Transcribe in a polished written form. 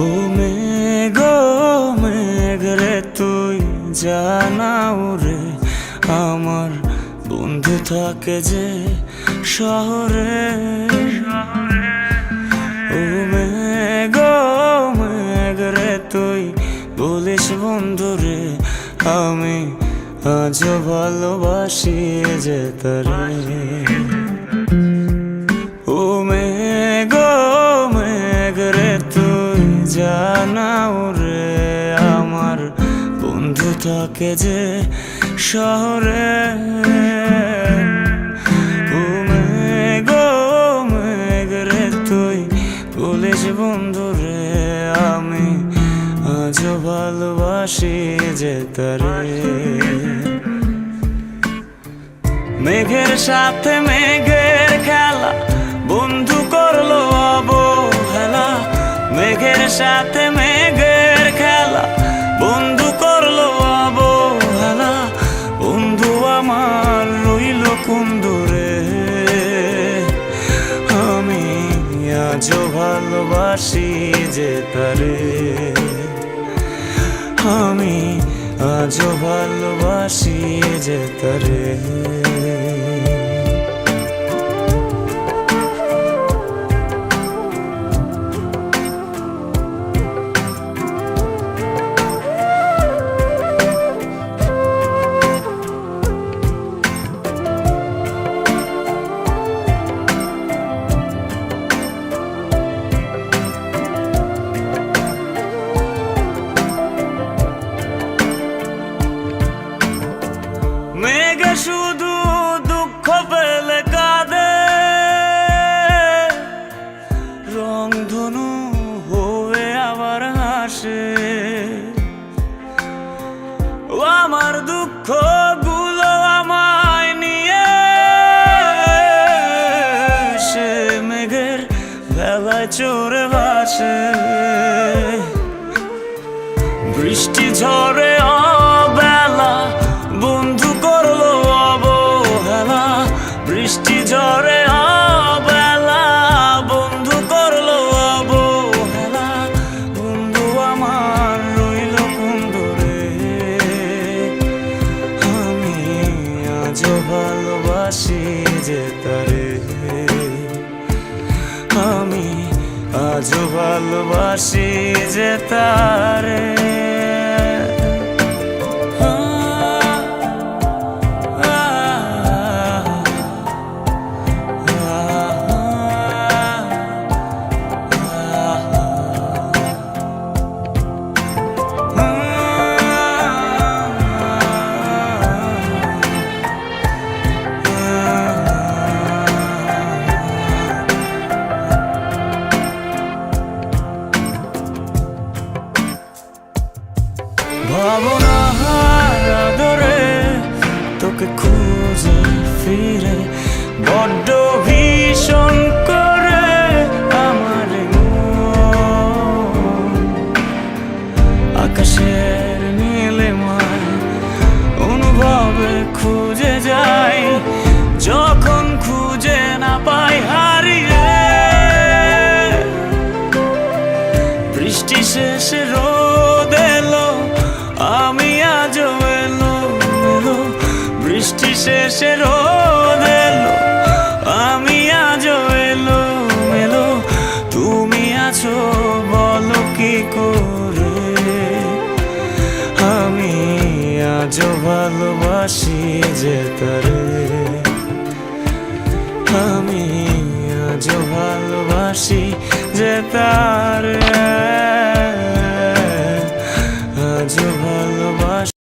ও মেঘ মেঘ রে তুই জানাও রে, আমার বন্ধু থাকে যে শহরে। ও মেঘ মেঘ রে তুই বলিস বন্ধু রে, আমি আজও ভালোবাসি যে তারে। ও মেঘ মেঘ রে তুই জানাও রে, আমার বন্ধু থাকে যে শহরে। ও মেঘ মেঘ রে তুই বলিস বন্ধু রে, আমি আজও ভালোবাসি যে তারে। মেঘের সাথে মেঘের খেলা বন্ধু করলো অবহেলা। মেঘের সাথে মেঘের খেলা বন্ধু করলো অবহেলা। বন্ধু আমার রইল কোন দূরে, আমি আজও ভালোবাসি যে তারে। আমি আজও ভালোবাসি যে তারে। মেঘে শুধু দুঃখ পেলে কাঁদে, রংধনু হয়ে আবার হাসে। ও আমার দুঃখ গুলো আমায় নিয়ে সে মেঘের ভেলায় চড়ে ভাসে। বৃষ্টি ঝরে অবেলা বন্ধু করলো অবহেলা। বৃষ্টি ঝরে অবেলা বন্ধু করলো অবহেলা। বন্ধু আমার রইল কোন দূরে, আমি আজও ভালোবাসি যে তারে। আমি আজও ভালোবাসি যে তারে। ভাবনার আদরে তোকে খুঁজে ফিরে বড্ড ভীষণ করে আমার মন। আকাশের নীলিমায় অনুভবে খুঁজে যাই, যখন খুঁজে না পাই হারিয়ে। বৃষ্টি শেষে রোদ এলো, আমি আজও এলো এলো। বৃষ্টি শেষে রোদ এলো, আমি আজও এলো এলো। তুমি আছো বলো কি করে, আমি আজও ভালোবাসি যে তারে। আমি আজও ভালোবাসি যে তারে।